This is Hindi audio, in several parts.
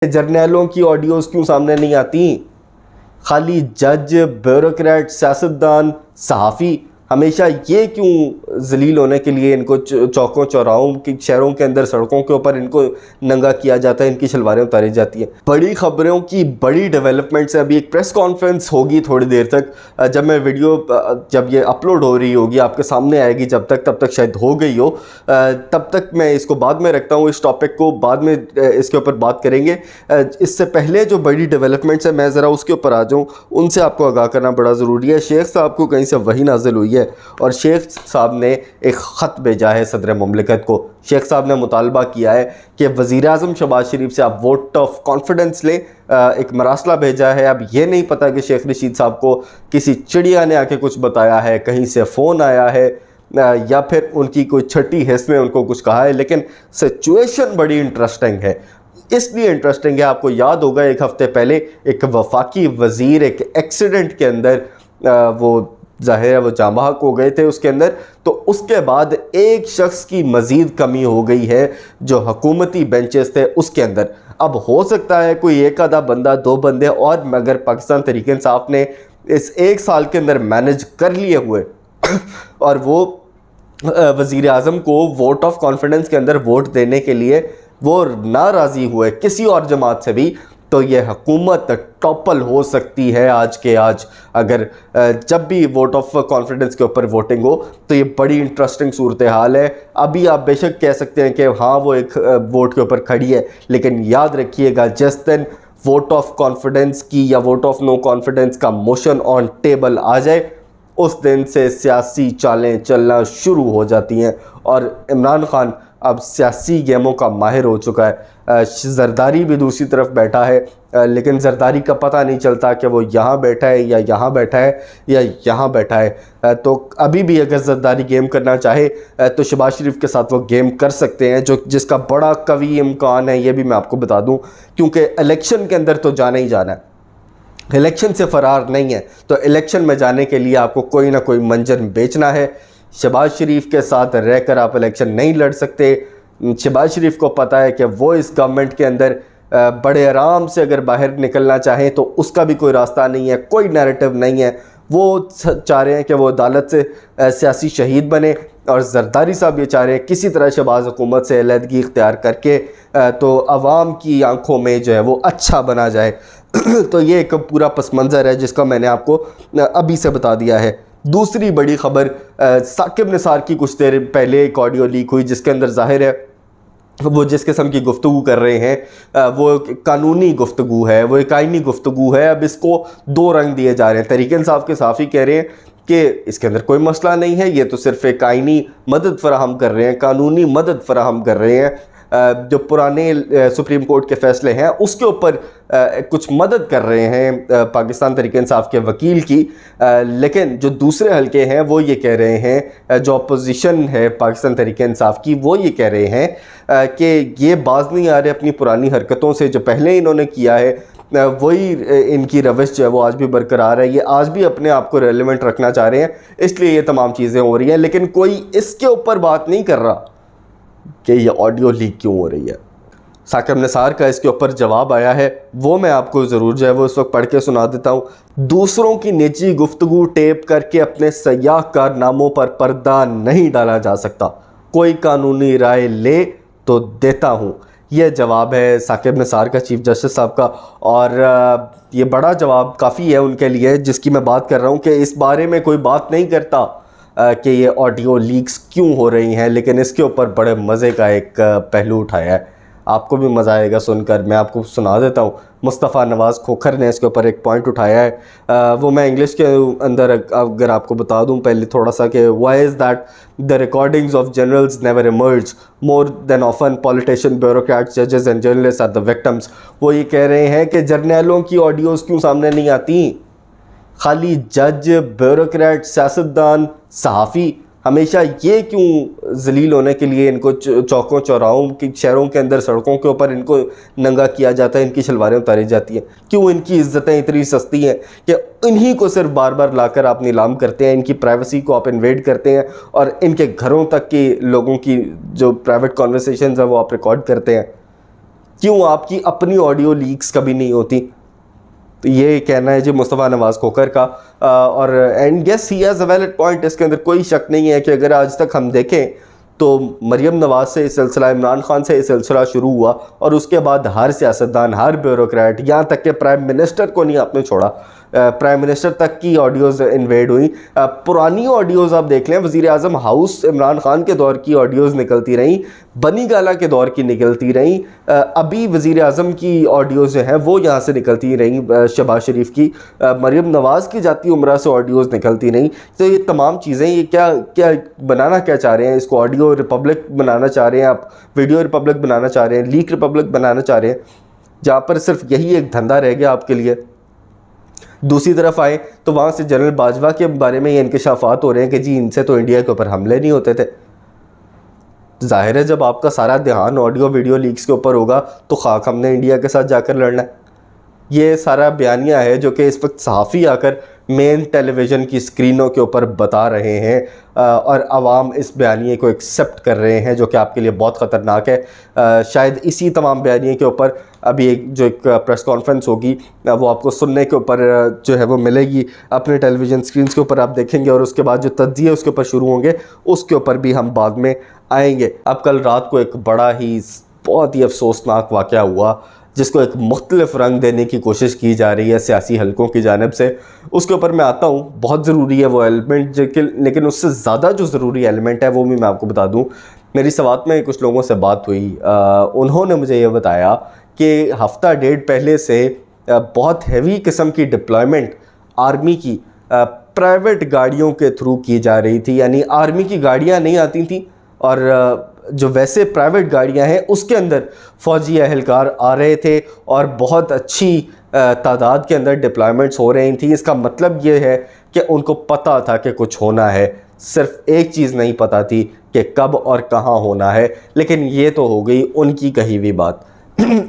जर्नैलों की ऑडियोज़ क्यों सामने नहीं आती? खाली जज, ब्यूरोक्रेट, सियासतदान, सहाफ़ी हमेशा ये क्यों ज़लील होने के लिए इनको चौकों चौराहों की शहरों के अंदर सड़कों के ऊपर इनको नंगा किया जाता है, इनकी शलवारें उतारी जाती हैं। बड़ी ख़बरों की बड़ी डेवलपमेंट्स है। अभी एक प्रेस कॉन्फ्रेंस होगी थोड़ी देर तक, जब मैं वीडियो जब ये अपलोड हो रही होगी आपके सामने आएगी, तब तक शायद हो गई हो, तब तक मैं इसको बाद में रखता हूँ। इस टॉपिक को बाद में इसके ऊपर बात करेंगे। इससे पहले जो बड़ी डेवलपमेंट्स है मैं ज़रा उसके ऊपर आ जाऊँ, उनसे आपको आगाह करना बड़ा ज़रूरी है। शेख साहब को कहीं से वही नाजिल हुई है और शेख साहब ने एक ख़त भेजा है सदर मुमलिकत को। शेख साहब ने मुतालबा किया है कि वज़ीर-ए-आज़म शहबाज शरीफ से आप वोट ऑफ कॉन्फिडेंस लें। एक मरासला भेजा है। अब ये नहीं पता कि शेख रशीद साहब को किसी चिड़िया ने आके कुछ बताया है, कहीं से फ़ोन आया है या फिर उनकी कोई छठी हिस्स ने उनको कुछ कहा है, लेकिन सिचुएशन बड़ी इंटरेस्टिंग है। इसलिए इंटरेस्टिंग है, आपको याद होगा एक हफ़्ते पहले एक वफाकी वज़ीर एक एक्सीडेंट के अंदर वो ज़ाहिर है वो जाँ बहक हो गए थे उसके अंदर। तो उसके बाद एक शख्स की मज़ीद कमी हो गई है जो हुकूमती बेंचेस थे उसके अंदर। अब हो सकता है कोई एक आधा बंदा, दो बंदे और, मगर पाकिस्तान तहरीक इंसाफ ने इस एक साल के अंदर मैनेज कर लिए हुए और वो वज़ीर-ए-आज़म को वोट ऑफ कॉन्फिडेंस के अंदर वोट देने के लिए वो नाराज़ी हुए किसी और जमात से भी, तो ये हुकूमत टॉपल हो सकती है आज के आज। अगर जब भी वोट ऑफ कॉन्फिडेंस के ऊपर वोटिंग हो तो ये बड़ी इंटरेस्टिंग सूरत हाल है। अभी आप बेशक कह सकते हैं कि हाँ वो एक वोट के ऊपर खड़ी है, लेकिन याद रखिएगा जिस दिन वोट ऑफ कॉन्फिडेंस की या वोट ऑफ नो कॉन्फिडेंस का मोशन ऑन टेबल आ जाए, उस दिन से सियासी चालें चलना शुरू हो जाती हैं। और इमरान खान अब सियासी गेमों का माहिर हो चुका है। ज़रदारी भी दूसरी तरफ बैठा है, लेकिन ज़रदारी का पता नहीं चलता कि वो यहाँ बैठा है या यहाँ बैठा है या यहाँ बैठा है। तो अभी भी अगर ज़रदारी गेम करना चाहे तो शहबाज शरीफ के साथ वो गेम कर सकते हैं, जो जिसका बड़ा कवी इम्कान है, ये भी मैं आपको बता दूँ, क्योंकि इलेक्शन के अंदर तो जाना ही जाना है, इलेक्शन से फ़रार नहीं है। तो इलेक्शन में जाने के लिए आपको कोई ना कोई मंजर बेचना है। शहबाज शरीफ के साथ रहकर आप इलेक्शन नहीं लड़ सकते। शहबाज शरीफ को पता है कि वो इस गवर्नमेंट के अंदर बड़े आराम से अगर बाहर निकलना चाहें तो उसका भी कोई रास्ता नहीं है, कोई नैरेटिव नहीं है। वो चाह रहे हैं कि वो अदालत से सियासी शहीद बने, और जरदारी साहब ये चाह रहे हैं किसी तरह शहबाज हुकूमत से अलहदगी इख्तियार करके तो आवाम की आंखों में जो है वो अच्छा बना जाए। तो ये एक पूरा पस मंज़र है जिसका मैंने आपको अभी से बता दिया है। दूसरी बड़ी ख़बर, साकिब निसार की कुछ देर पहले एक ऑडियो लीक हुई जिसके अंदर ज़ाहिर है वो जिस किस्म की गुफ्तगू कर रहे हैं वो कानूनी गुफ्तगू है, वो एक आइनी गुफ्तगू है। अब इसको दो रंग दिए जा रहे हैं। तहरीक इंसाफ के साफ़ी कह रहे हैं कि इसके अंदर कोई मसला नहीं है, ये तो सिर्फ़ एक आइनी मदद फ़राहम कर रहे हैं, कानूनी मदद फ़राहम कर रहे हैं। जो पुराने सुप्रीम कोर्ट के फ़ैसले हैं उसके ऊपर कुछ मदद कर रहे हैं पाकिस्तान तहरीक इंसाफ के वकील की। लेकिन जो दूसरे हलके हैं वो ये कह रहे हैं, जो अपोजिशन है पाकिस्तान तहरीक इंसाफ की, वो ये कह रहे हैं कि ये बाज नहीं आ रहे अपनी पुरानी हरकतों से, जो पहले इन्होंने किया है वही इनकी रविश जो है वो आज भी बरकरार है। ये आज भी अपने आप को रेलिवेंट रखना चाह रहे हैं, इसलिए ये तमाम चीज़ें हो रही हैं। लेकिन कोई इसके ऊपर बात नहीं कर रहा कि ये ऑडियो लीक क्यों हो रही है। साकिब निसार का इसके ऊपर जवाब आया है, वो मैं आपको ज़रूर जो है वो इस वक्त पढ़ के सुना देता हूँ। दूसरों की निजी गुफ्तगू टेप करके अपने सयाह कारनामों पर पर्दा नहीं डाला जा सकता। कोई कानूनी राय ले तो देता हूँ। यह जवाब है साकिब निसार का, चीफ जस्टिस साहब का। और ये बड़ा जवाब काफ़ी है उनके लिए, जिसकी मैं बात कर रहा हूँ कि इस बारे में कोई बात नहीं करता कि ये ऑडियो लीक्स क्यों हो रही हैं, लेकिन इसके ऊपर बड़े मज़े का एक पहलू उठाया है। आपको भी मज़ा आएगा सुनकर, मैं आपको सुना देता हूँ। मुस्तफ़ा नवाज़ खोखर ने इसके ऊपर एक पॉइंट उठाया है, वो मैं इंग्लिश के अंदर अगर आपको बता दूँ पहले थोड़ा सा कि why is that the recordings of generals never emerge more than often politician bureaucrats जजेस and journalist are the victims. वो ये कह रहे हैं कि जर्नैलों की ऑडियोज़ क्यों सामने नहीं आती? खाली जज, ब्यूरोक्रेट, सियासतदान, सहाफ़ी हमेशा ये क्यों ज़लील होने के लिए इनको चौकों चौराहों की शहरों के अंदर सड़कों के ऊपर इनको नंगा किया जाता है, इनकी शलवारें उतारी जाती हैं? क्यों इनकी इज़्ज़तें इतनी सस्ती हैं कि इन्हीं को सिर्फ बार बार लाकर आप नीलाम करते हैं, इनकी प्राइवेसी को आप इन्वेड करते हैं और इनके घरों तक की लोगों की जो प्राइवेट कॉन्वर्सेशंस हैं वो आप रिकॉर्ड करते हैं? क्यों आपकी अपनी ऑडियो लीक्स कभी नहीं होती? तो ये कहना है जी मुस्तफ़ा नवाज़ खोखर का। और and yes he has a valid point, इसके अंदर कोई शक नहीं है कि अगर आज तक हम देखें तो मरियम नवाज़ से इस सिलसिला, इमरान खान से इस सिलसिला शुरू हुआ और उसके बाद हर सियासतदान, हर ब्यूरोक्रेट, यहाँ तक कि प्राइम मिनिस्टर को नहीं आपने छोड़ा, प्राइम मिनिस्टर तक की ऑडियोज़ इन्वेड हुई। पुरानी ऑडियोज़ आप देख लें, वज़ीर आज़म हाउस इमरान खान के दौर की ऑडियोज़ निकलती रहीं, बनी गाला के दौर की निकलती रहीं, अभी वज़ीर आज़म की ऑडियोज़ जो हैं वो यहाँ से निकलती रहीं, शहबाज शरीफ की, मरियम नवाज़ की जाती उम्रा से ऑडियोज़ निकलती रहीं। तो ये तमाम चीज़ें, ये क्या क्या बनाना क्या चाह रहे हैं? इसको ऑडियो रिपब्लिक बनाना चाह रहे हैं आप, वीडियो रिपब्लिक बनाना चाह रहे हैं, लीक रिपब्लिक बनाना चाह रहे हैं, जहाँ पर सिर्फ यही एक धंधा रह गया आपके लिए। दूसरी तरफ आए तो वहाँ से जनरल बाजवा के बारे में ये इंकशाफात हो रहे हैं कि जी इनसे तो इंडिया के ऊपर हमले नहीं होते थे। जाहिर है जब आपका सारा ध्यान ऑडियो वीडियो लीक्स के ऊपर होगा तो खाक हमने इंडिया के साथ जाकर लड़ना है। ये सारा बयानिया है जो कि इस वक्त सहाफ़ी आकर मेन टेलीविज़न की स्क्रीनों के ऊपर बता रहे हैं और आवाम इस बयानिए को एक्सेप्ट कर रहे हैं, जो कि आपके लिए बहुत ख़तरनाक है। शायद इसी तमाम बयानिए के ऊपर अभी एक प्रेस कॉन्फ्रेंस होगी, वो आपको सुनने के ऊपर जो है वो मिलेगी अपने टेलीविज़न स्क्रीन के ऊपर, आप देखेंगे और उसके बाद जो तज्ज़िये उसके ऊपर शुरू होंगे उसके ऊपर भी हम बाद में आएंगे। अब कल रात को एक बड़ा ही बहुत ही अफसोसनाक वाक़या हुआ जिसको एक मुख्तलिफ रंग देने की कोशिश की जा रही है सियासी हलकों की जानिब से। उसके ऊपर मैं आता हूँ, बहुत ज़रूरी है वो एलिमेंट, लेकिन उससे ज़्यादा जो ज़रूरी एलिमेंट है वो भी मैं आपको बता दूँ। मेरी सवात में कुछ लोगों से बात हुई, उन्होंने मुझे ये बताया कि हफ़्ता डेढ़ पहले से बहुत हैवी किस्म की डिप्लॉयमेंट आर्मी की प्राइवेट गाड़ियों के थ्रू की जा रही थी। यानी आर्मी की गाड़ियाँ नहीं आती थी और जो वैसे प्राइवेट गाड़ियां हैं उसके अंदर फ़ौजी अहलकार आ रहे थे और बहुत अच्छी तादाद के अंदर डिप्लॉयमेंट्स हो रही थी। इसका मतलब ये है कि उनको पता था कि कुछ होना है, सिर्फ एक चीज़ नहीं पता थी कि कब और कहाँ होना है। लेकिन ये तो हो गई उनकी कही हुई बात।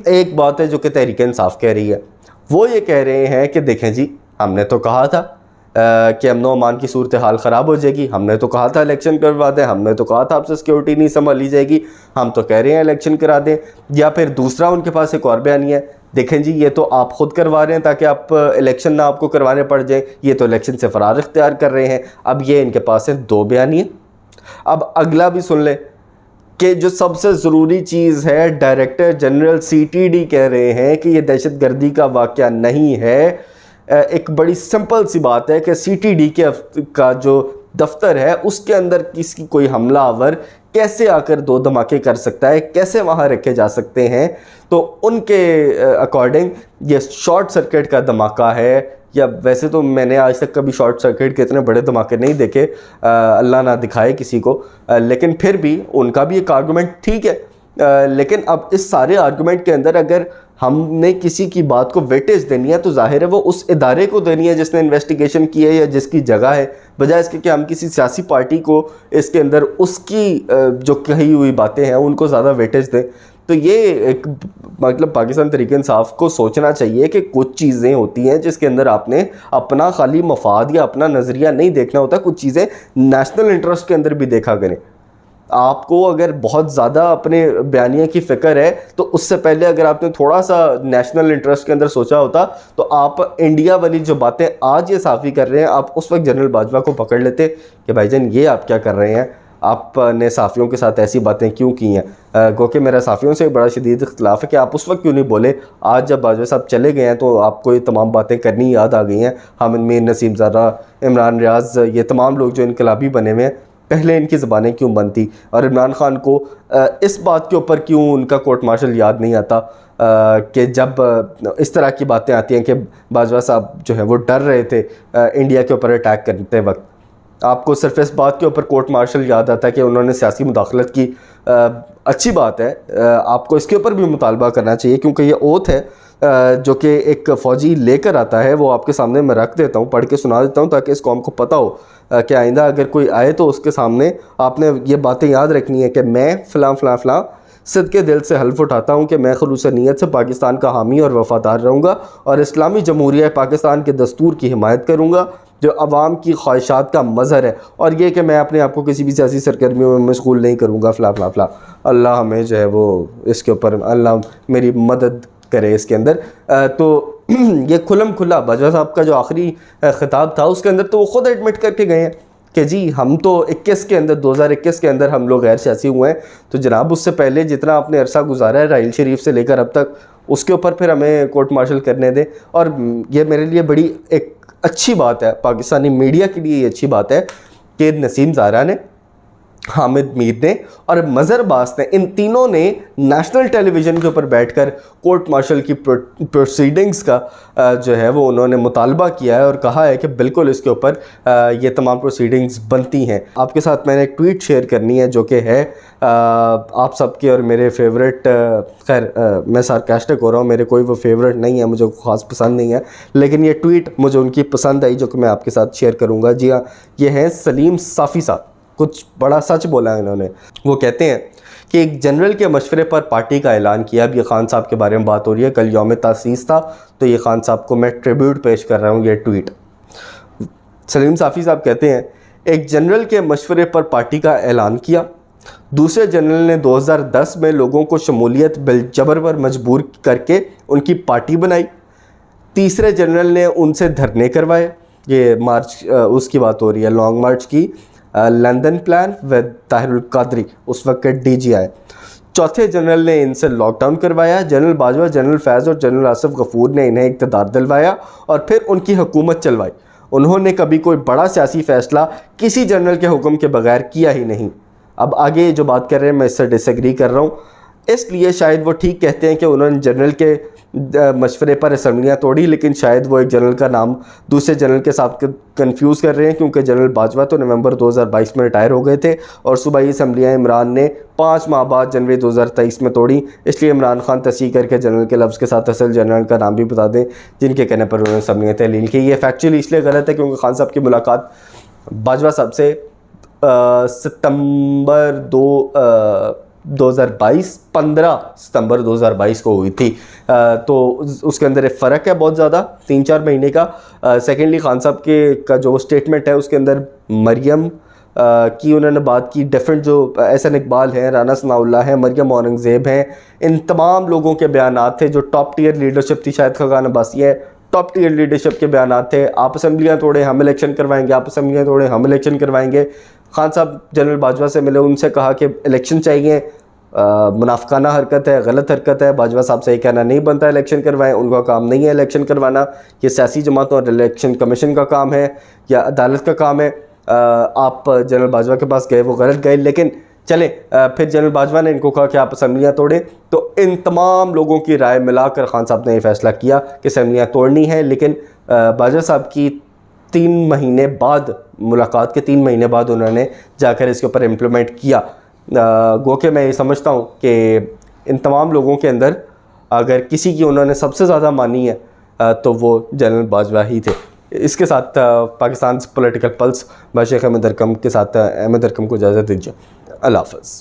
एक बात है जो कि तहरीक इंसाफ कह रही है, वो ये कह रहे हैं कि देखें जी हमने तो कहा था कि अमन व अमान की सूरत हाल ख़राब हो जाएगी, हमने तो कहा था इलेक्शन करवा दें, हमने तो कहा था आपसे सिक्योरिटी नहीं संभाली जाएगी, हम तो कह रहे हैं इलेक्शन करा दें। या फिर दूसरा उनके पास एक और बयान है, देखें जी ये तो आप ख़ुद करवा रहे हैं ताकि आप इलेक्शन ना आपको करवाने पड़ जाए, ये तो इलेक्शन से फ़रार इख्तियार कर रहे हैं। अब ये इनके पास है दो बयानिए। अब अगला भी सुन ले कि जो सबसे ज़रूरी चीज़ है, डायरेक्टर जनरल CTD कह रहे हैं कि ये दहशत गर्दी का वाक़या नहीं है। एक बड़ी सिंपल सी बात है कि CTD का जो दफ्तर है उसके अंदर किसी कोई हमलावर कैसे आकर दो धमाके कर सकता है, कैसे वहाँ रखे जा सकते हैं। तो उनके अकॉर्डिंग ये शॉर्ट सर्किट का धमाका है, या वैसे तो मैंने आज तक कभी शॉर्ट सर्किट के इतने बड़े धमाके नहीं देखे, अल्लाह ना दिखाए किसी को, लेकिन फिर भी उनका भी एक आर्गूमेंट ठीक है। लेकिन अब इस सारे आर्गूमेंट के अंदर अगर हमने किसी की बात को वेटेज देनी है तो जाहिर है वो उस इदारे को देनी है जिसने इन्वेस्टिगेशन की है या जिसकी जगह है, बजाय इसके कि हम किसी सियासी पार्टी को इसके अंदर उसकी जो कही हुई बातें हैं उनको ज़्यादा वेटेज दें। तो ये एक मतलब पाकिस्तान तहरीक इंसाफ को सोचना चाहिए कि कुछ चीज़ें होती हैं जिसके अंदर आपने अपना खाली मफाद या अपना नज़रिया नहीं देखना होता, कुछ चीज़ें नेशनल इंटरेस्ट के अंदर भी देखा करें। आपको अगर बहुत ज़्यादा अपने बयानिया की फ़िक्र है तो उससे पहले अगर आपने थोड़ा सा नेशनल इंटरेस्ट के अंदर सोचा होता तो आप इंडिया वाली जो बातें आज ये साफ़ी कर रहे हैं, आप उस वक्त जनरल बाजवा को पकड़ लेते कि भाईजान ये आप क्या कर रहे हैं, आपने साफ़ियों के साथ ऐसी बातें क्यों की हैं। गो कि मेरा साफ़ियों से बड़ा शदीद इख्तिलाफ़ है कि आप उस वक्त क्यों नहीं बोले। आज जब बाजवा साहब चले गए हैं तो आपको ये तमाम बातें करनी याद आ गई हैं। हामिद मीर, नसीम ज़ारा, इमरान रियाज, ये तमाम लोग जो इनकलाबी बने हुए हैं, पहले इनकी ज़बानें क्यों बंद थी। और इमरान खान को इस बात के ऊपर क्यों उनका कोर्ट मार्शल याद नहीं आता कि जब इस तरह की बातें आती हैं कि बाजवा साहब जो है वो डर रहे थे इंडिया के ऊपर अटैक करते वक्त, आपको सिर्फ इस बात के ऊपर कोर्ट मार्शल याद आता है कि उन्होंने सियासी मुदाखलत की। अच्छी बात है, आपको इसके ऊपर भी मुतालबा करना चाहिए क्योंकि ये ओथ है जो कि एक फ़ौजी लेकर आता है, वो आपके सामने मैं रख देता हूँ, पढ़ के सुना देता हूँ ताकि इस कौम को पता हो कि आइंदा अगर कोई आए तो उसके सामने आपने ये बातें याद रखनी है कि मैं फ़लाँ फ़लाँ फ़लाँ सदके दिल से हल्फ उठाता हूँ कि मैं खुलूस नीयत से पाकिस्तान का हामी और वफ़ादार रहूँगा और इस्लामी जमहूरिया पाकिस्तान के दस्तूर की हिमायत करूँगा जो अवाम की ख्वाहिशात का मज़हर है, और ये कि मैं अपने आप को किसी भी सियासी सरगर्मियों में मशगूल नहीं करूँगा फ़ला फ़ला फ़ला। अल्लाह हमें जो है वो इसके ऊपर अल्लाह मेरी मदद करे इसके अंदर। तो ये खुलम खुला बाजवा साहब का जो आखिरी ख़िताब था उसके अंदर तो वो ख़ुद एडमिट करके गए हैं कि जी हम तो 2021 के अंदर हम लोग गैर सियासी हुए हैं। तो जनाब उससे पहले जितना आपने अरसा गुजारा है राहील शरीफ से लेकर अब तक, उसके ऊपर फिर हमें कोर्ट मार्शल करने दें। और ये मेरे लिए बड़ी एक अच्छी बात है, पाकिस्तानी मीडिया के लिए ये अच्छी बात है कि नसीम ज़ारा ने, हामिद मीर ने और मज़हर अब्बास ने, इन तीनों ने नेशनल टेलीविज़न के ऊपर बैठकर कोर्ट मार्शल की प्रोसीडिंग्स का जो है वो उन्होंने मुतालबा किया है और कहा है कि बिल्कुल इसके ऊपर ये तमाम प्रोसीडिंग्स बनती हैं। आपके साथ मैंने एक ट्वीट शेयर करनी है जो कि है आप सबके और मेरे फेवरेट, खैर मैं सार्कास्टिक हो रहा हूँ, मेरे कोई वो फेवरेट नहीं है, मुझे ख़ास पसंद नहीं है, लेकिन ये ट्वीट मुझे उनकी पसंद आई जो कि मैं आपके साथ शेयर करूँगा। जी हाँ, ये हैं सलीम साफ़ी साहब, कुछ बड़ा सच बोला है इन्होंने। वो कहते हैं कि एक जनरल के मशवरे पर पार्टी का ऐलान किया। अब ये खान साहब के बारे में बात हो रही है, कल यौम तासीस था तो ये खान साहब को मैं ट्रिब्यूट पेश कर रहा हूँ। ये ट्वीट सलीम साफ़ी साहब कहते हैं, एक जनरल के मशवरे पर पार्टी का ऐलान किया। दूसरे जनरल ने 2010 में लोगों को शमूलियत बिलजबर पर मजबूर करके उनकी पार्टी बनाई। तीसरे जनरल ने उनसे धरने करवाए। ये मार्च उसकी बात हो रही है, लॉन्ग मार्च की, लंदन प्लान व ताहिरुल कादरी उस वक्त के DGI। चौथे जनरल ने इनसे लॉकडाउन करवाया। जनरल बाजवा, जनरल फैज़ और जनरल आसिफ गफूर ने इन्हें इक़्तिदार दिलवाया और फिर उनकी हुकूमत चलवाई। उन्होंने कभी कोई बड़ा सियासी फ़ैसला किसी जनरल के हुक्म के बगैर किया ही नहीं। अब आगे जो बात कर रहे हैं मैं इससे डिसएग्री कर रहा हूँ, इसलिए शायद वो ठीक कहते हैं कि उन्होंने जनरल के मशवरे पर असम्बलियाँ तोड़ी, लेकिन शायद वो एक जनरल का नाम दूसरे जनरल के साथ कंफ्यूज कर रहे हैं, क्योंकि जनरल बाजवा तो नवंबर 2022 में रिटायर हो गए थे और सूबाई असम्बलियाँ इमरान ने 5 माह बाद जनवरी 2023 में तोड़ी। इसलिए इमरान खान तस्दीक करके जनरल के लफ्ज़ के साथ असल जनरल का नाम भी बता दें जिनके कहने पर उन्होंने असम्बलियाँ तहलील की। ये फैक्चुअली इसलिए गलत है क्योंकि खान साहब की मुलाकात बाजवा साहब से सितंबर 2022 15 सितंबर 2022 को हुई थी। तो उसके अंदर एक फ़र्क है बहुत ज़्यादा, 3-4 महीने का। सेकेंडली खान साहब के का जो स्टेटमेंट है उसके अंदर मरियम की उन्होंने बात की, डिफरेंट जो एहसन इकबाल हैं, राना सनाउल्लाह हैं, मरियम औरंगज़ेब हैं, इन तमाम लोगों के बयानात थे। जो टॉप टियर लीडरशिप थी, शायद खगान अब्बासी है, टॉप टियर लीडरशिप के बयानात थे। आप असम्बलियाँ तोड़े हम इलेक्शन करवाएंगे, आप असम्बलियाँ तोड़े हम इलेक्शन करवाएंगे। खान साहब जनरल बाजवा से मिले, उनसे कहा कि इलेक्शन चाहिए, मुनाफिकाना हरकत है, गलत हरकत है। बाजवा साहब से ये कहना नहीं बनता इलेक्शन करवाएं, उनका काम नहीं है इलेक्शन करवाना, ये सियासी जमातों और इलेक्शन कमीशन का काम है या अदालत का काम है। आप जनरल बाजवा के पास गए, वो गलत गए, लेकिन चले फिर जनरल बाजवा ने इनको कहा कि आप असम्बलियाँ तोड़ें। तो इन तमाम लोगों की राय मिलाकर खान साहब ने ये फैसला किया कि असम्बलियाँ तोड़नी है। लेकिन बाजवा साहब की 3 महीने बाद, मुलाकात के 3 महीने बाद उन्होंने जाकर इसके ऊपर इम्प्लीमेंट किया। गो के मैं ये समझता हूँ कि इन तमाम लोगों के अंदर अगर किसी की उन्होंने सबसे ज़्यादा मानी है तो वो जनरल बाजवा ही थे। इसके साथ पाकिस्तान पॉलिटिकल पल्स बादशाह अहमद अरकम के साथ अहमद अरकम को इजाज़त दीजिए। अल्लाह हाफ़िज़।